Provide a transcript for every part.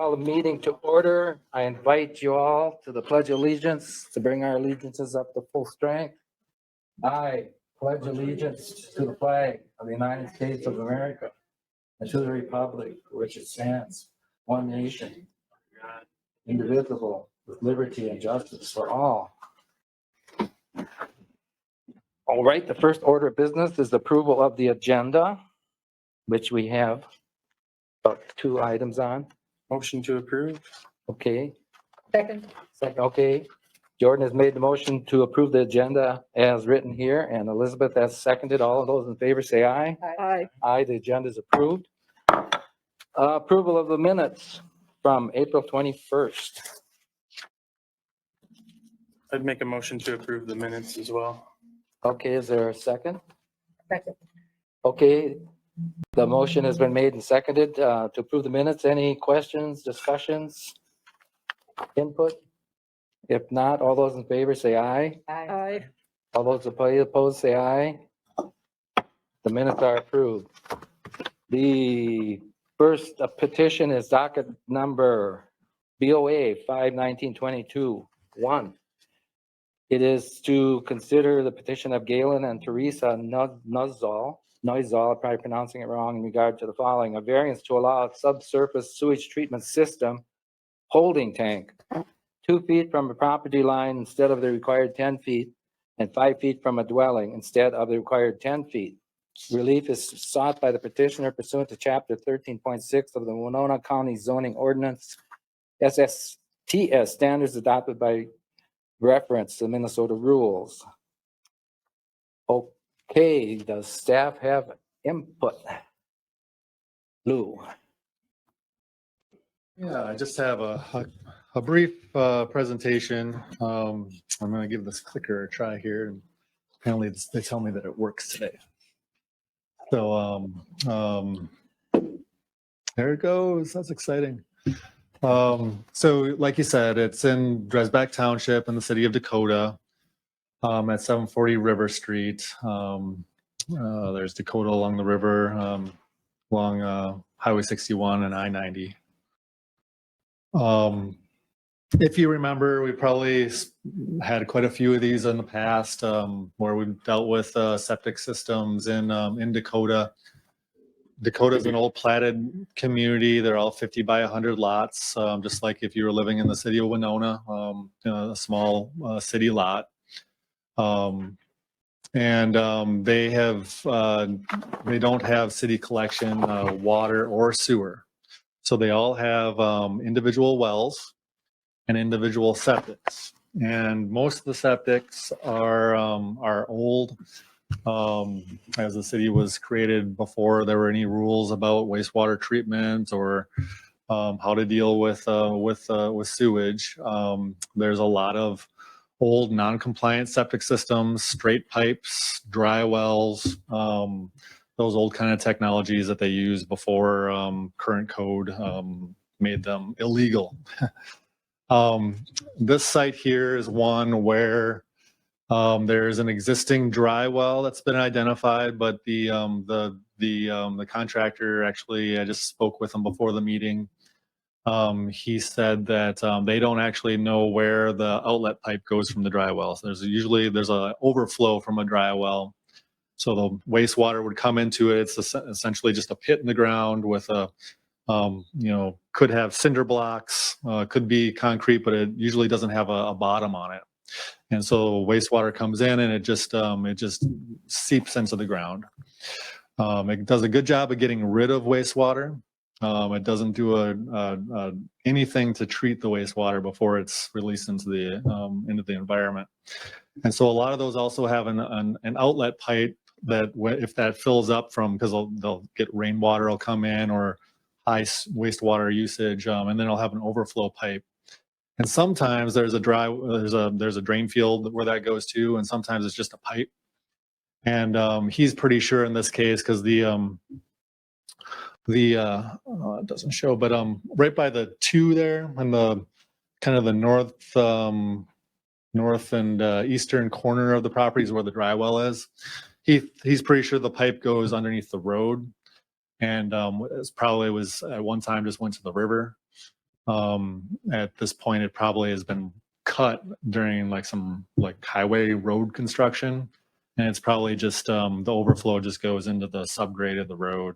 call the meeting to order. I invite you all to the Pledge of Allegiance to bring our allegiances up to full strength. I pledge allegiance to the flag of the United States of America and to the republic for which it stands, one nation, indivisible, with liberty and justice for all. All right, the first order of business is approval of the agenda, which we have about 2 items on. Motion to approve. Okay, Second. okay. Jordan has made the motion to approve the agenda as written here, and Elizabeth has seconded. All of those in favor say aye. Aye. Aye, the agenda is approved. Approval of the minutes from April 21st. I'd make a motion to approve the minutes as well. Okay, is there a second? Second. Okay, the motion has been made and seconded to approve the minutes. Any questions, discussions, input? If not, all those in favor say aye. Aye. All those opposed say aye. The minutes are approved. The first petition is docket number BOA 5/19/22-1. It is to consider the petition of Galen and Teresa Noizal, I'm probably pronouncing it wrong, in regard to the following: a variance to allow a subsurface sewage treatment system holding tank 2 feet from a property line instead of the required 10 feet, and 5 feet from a dwelling instead of the required 10 feet. Relief is sought by the petitioner pursuant to Chapter 13.6 of the Winona County Zoning Ordinance, SSTS standards adopted by reference to Minnesota rules. Okay, does staff have input? Lou? Yeah, I just have a brief presentation. I'm going to give this clicker a try here, and apparently they tell me that it works today. So there it goes. That's exciting. So like you said, it's in Dresbach Township in the city of Dakota, at 740 River Street. There's Dakota along the river, along Highway 61 and I-90. If you remember, we probably had quite a few of these in the past, where we've dealt with septic systems in Dakota. Dakota is an old platted community. They're all 50 by 100 lots, just like if you were living in the city of Winona, a small city lot. They don't have city collection, water or sewer. So they all have individual wells and individual septics. And most of the septics are old. As the city was created before there were any rules about wastewater treatment or how to deal with sewage. There's a lot of old non-compliant septic systems, straight pipes, dry wells, those old kind of technologies that they used before current code made them illegal. This site here is one where there's an existing dry well that's been identified, but the contractor, actually, I just spoke with him before the meeting. He said that they don't actually know where the outlet pipe goes from the dry well. So there's an overflow from a dry well. So the wastewater would come into it. It's essentially just a pit in the ground with could have cinder blocks, could be concrete, but it usually doesn't have a bottom on it. And so wastewater comes in and it just seeps into the ground. It does a good job of getting rid of wastewater. It doesn't do anything to treat the wastewater before it's released into the environment. And so a lot of those also have an outlet pipe that if that fills up because they'll get rainwater will come in or high wastewater usage, and then it'll have an overflow pipe. And sometimes there's a drain field where that goes to, and sometimes it's just a pipe. And he's pretty sure in this case because it doesn't show, but right by the 2 there on the kind of the north and eastern corner of the property is where the dry well is. He's pretty sure the pipe goes underneath the road, and it probably was at one time just went to the river. At this point, it probably has been cut during like some like highway road construction. And it's probably just, the overflow just goes into the subgrade of the road.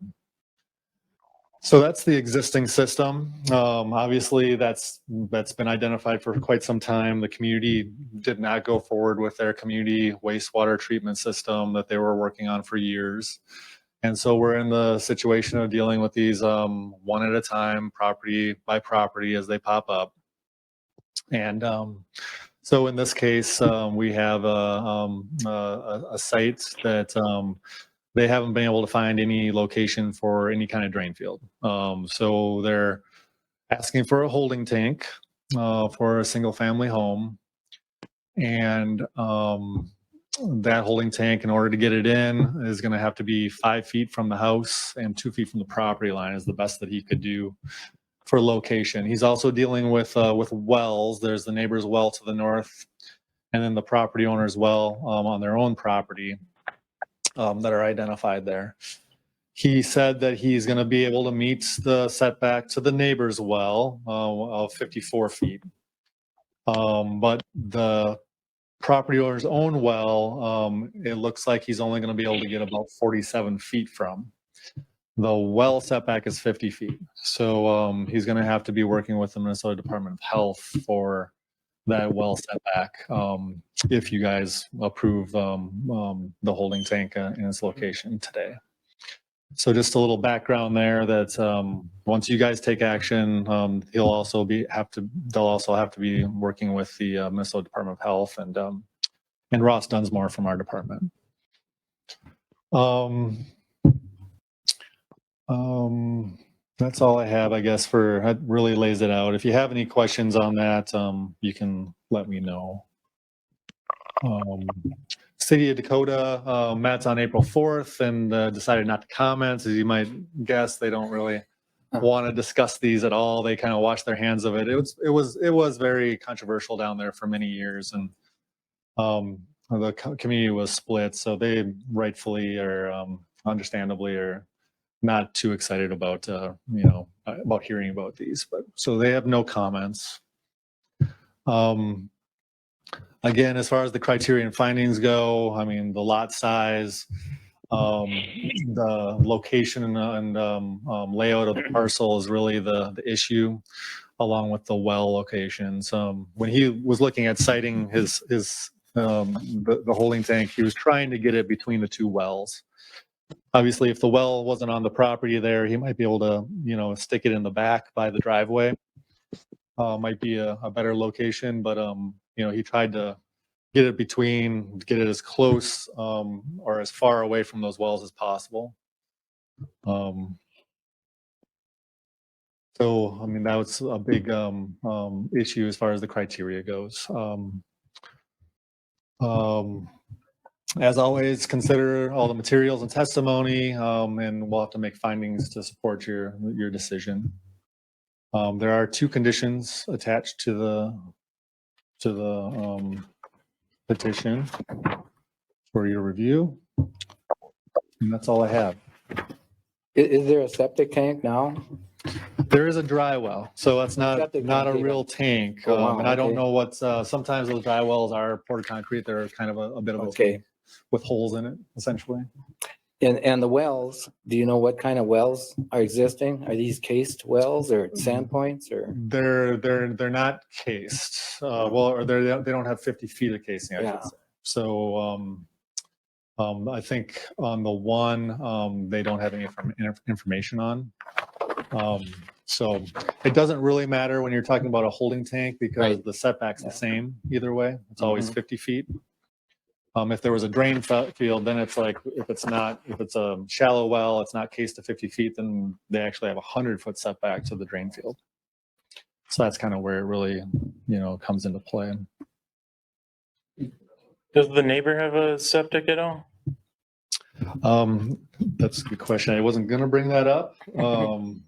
So that's the existing system. Obviously, that's been identified for quite some time. The community did not go forward with their community wastewater treatment system that they were working on for years. And so we're in the situation of dealing with these one at a time, property by property as they pop up. And so in this case, we have a site that they haven't been able to find any location for any kind of drain field. So they're asking for a holding tank for a single family home. And that holding tank, in order to get it in, is going to have to be 5 feet from the house and 2 feet from the property line is the best that he could do for location. He's also dealing with wells. There's the neighbor's well to the north, and then the property owner's well on their own property that are identified there. He said that he's going to be able to meet the setback to the neighbor's well of 54 feet. But the property owner's own well, it looks like he's only going to be able to get about 47 feet from. The well setback is 50 feet. So he's going to have to be working with the Minnesota Department of Health for that well setback if you guys approve the holding tank in its location today. So just a little background there that once you guys take action, they'll also have to be working with the Minnesota Department of Health and Ross Dunsmore from our department. That's all I have, I guess, that really lays it out. If you have any questions on that, you can let me know. City of Dakota met on April 4th and decided not to comment. As you might guess, they don't really want to discuss these at all. They kind of wash their hands of it. It was very controversial down there for many years, and the community was split. So they rightfully or understandably are not too excited about about hearing about these. But so they have no comments. Again, as far as the criteria and findings go, I mean, the lot size, the location and layout of the parcel is really the issue, along with the well locations. When he was looking at siting the holding tank, he was trying to get it between the two wells. Obviously, if the well wasn't on the property there, he might be able to, stick it in the back by the driveway. Might be a better location, but he tried to get it as close or as far away from those wells as possible. So, I mean, that was a big issue as far as the criteria goes. As always, consider all the materials and testimony, and we'll have to make findings to support your decision. There are 2 conditions attached to the petition for your review, and that's all I have. Is there a septic tank now? There is a dry well, so that's not Septic a tank, real tank. Oh, wow, and I don't okay. know what, sometimes those dry wells are poured concrete. They're kind of a bit of a Okay. tank with holes in it, essentially. And the wells, do you know what kind of wells are existing? Are these cased wells or sand points or? They're not cased. Or they don't have 50 feet of casing, I Yeah. should say. So I think on the one they don't have any information on. So it doesn't really matter when you're talking about a holding tank because Right. the setback's the same either way. It's always Mhm. 50 feet. If there was a drain field, then it's like if it's a shallow well, it's not cased to 50 feet, then they actually have 100-foot setback to the drain field. So that's kind of where it really, comes into play. Does the neighbor have a septic at all? That's a good question. I wasn't going to bring that up. The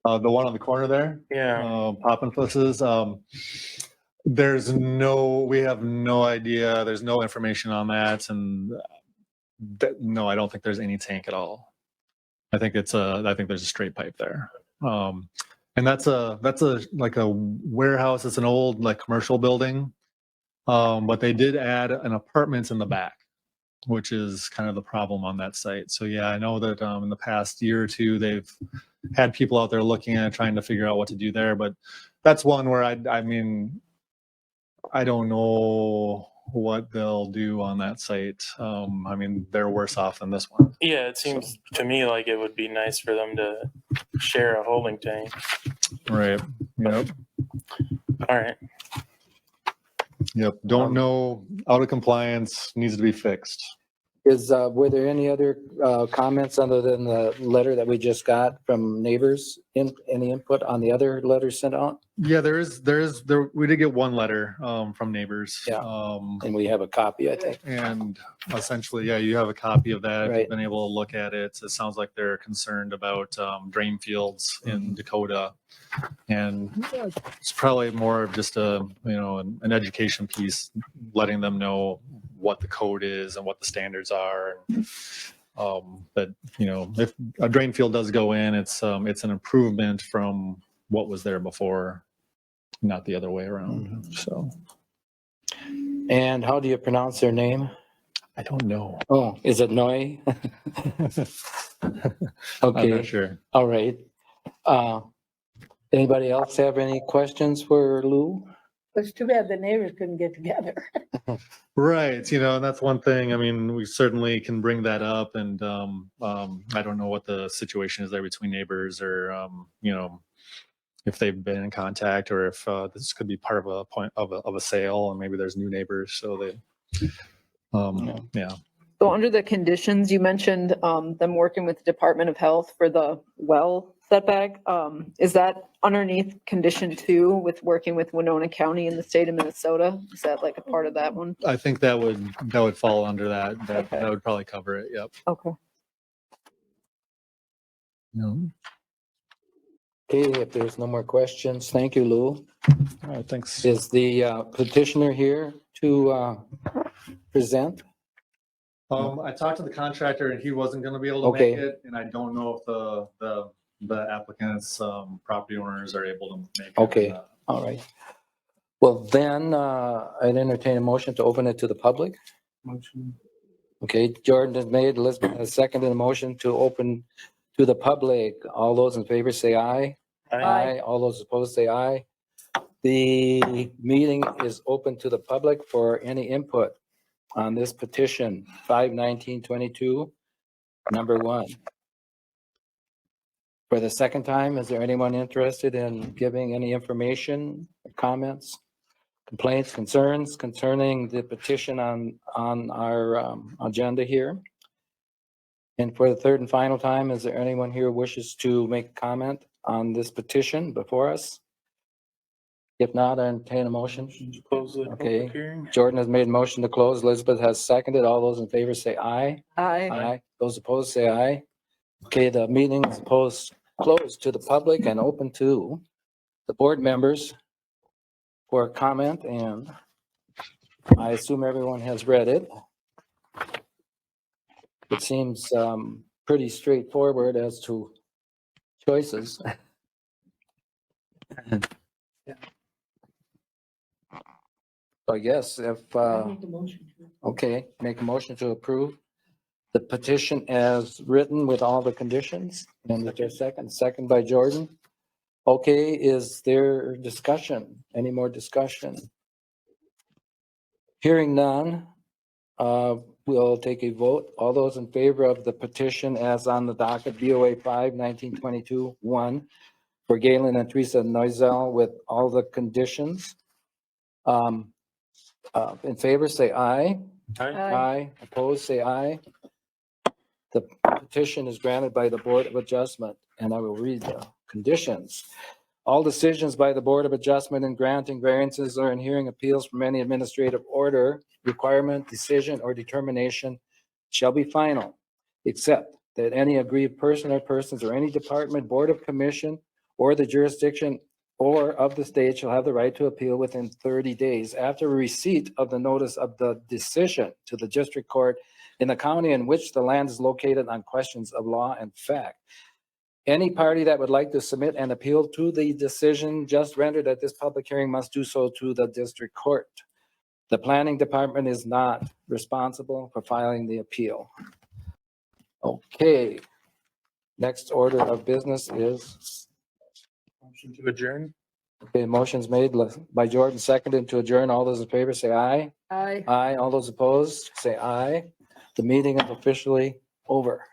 one on the corner there, Yeah. Poppinfus's. We have no idea. There's no information on that, and no, I don't think there's any tank at all. I think there's a straight pipe there. And that's like a warehouse. It's an old like commercial building. But they did add an apartments in the back, which is kind of the problem on that site. So yeah, I know that in the past year or two, they've had people out there looking at it, trying to figure out what to do there. But that's one where I mean, I don't know what they'll do on that site. I mean, they're worse off than this one. Yeah, it seems to me like it would be nice for them to share a holding tank. Right. Yep. All right. Yep. Don't know. Out of compliance, needs to be fixed. Were there any other comments other than the letter that we just got from neighbors? Any input on the other letters sent out? Yeah, there. We did get one letter from neighbors. Yeah. And we have a copy, I think. And essentially, yeah, you have a copy of that. If Right. you've been able to look at it. It sounds like they're concerned about drain fields in Dakota. And it's probably more of just an education piece, letting them know what the code is and what the standards are. But if a drain field does go in, it's an improvement from what was there before, not the other way around. So And how do you pronounce their name? I don't know. Oh, is it Noy? I'm Okay, not sure. all right. Anybody else have any questions for Lou? It's too bad the neighbors couldn't get together. Right, and that's one thing. I mean, we certainly can bring that up, and I don't know what the situation is there between neighbors, or if they've been in contact, or if this could be part of a point of a sale, and maybe there's new neighbors, so they, yeah. So under the conditions, you mentioned them working with the Department of Health for the well setback. Is that underneath condition 2 with working with Winona County in the state of Minnesota? Is that like a part of that one? I think that would fall under that. Okay. That would probably cover it. Yep. Okay. Yeah. Okay, if there's no more questions, thank you, Lou. All right. Thanks. Is the petitioner here to present? I talked to the contractor, and he wasn't going to be able to Okay. make it, and I don't know if the applicant's property owners are able to make it. Okay. All right. Well, then I'd entertain a motion to open it to the public. Motion. Okay, Jordan has made, Elizabeth has seconded a motion to open to the public. All those in favor say aye. Aye. All those opposed say aye. The meeting is open to the public for any input on this petition, 5/19/22, number 1. For the second time, is there anyone interested in giving any information, comments, complaints, concerns concerning the petition on our agenda here? And for the third and final time, is there anyone here who wishes to make a comment on this petition before us? If not, I entertain a motion. Motion to close the Okay. public hearing. Jordan has made a motion to close. Elizabeth has seconded. All those in favor say aye. Aye. Aye. Those opposed say aye. Okay, the meeting is closed to the public and open to the board members for comment, and I assume everyone has read it. It seems pretty straightforward as to choices. So I guess if, okay, make a motion to approve the petition as written with all the conditions. And is there a second by Jordan? Okay, is there discussion? Any more discussion? Hearing none, we'll take a vote. All those in favor of the petition as on the docket, BOA 5/19/22-1, for Galen and Teresa Noizell with all the conditions. In favor, say aye. Aye. Aye. Opposed, say aye. The petition is granted by the Board of Adjustment, and I will read the conditions. All decisions by the Board of Adjustment in granting variances or in hearing appeals from any administrative order, requirement, decision, or determination shall be final, except that any aggrieved person or persons or any department, board of commission, or the jurisdiction or of the state shall have the right to appeal within 30 days after receipt of the notice of the decision to the district court in the county in which the land is located on questions of law and fact. Any party that would like to submit an appeal to the decision just rendered at this public hearing must do so to the district court. The planning department is not responsible for filing the appeal. Okay. Next order of business is, Motion to adjourn. okay, motion's made by Jordan, seconded to adjourn. All those in favor say aye. Aye. Aye. All those opposed, say aye. The meeting is officially over.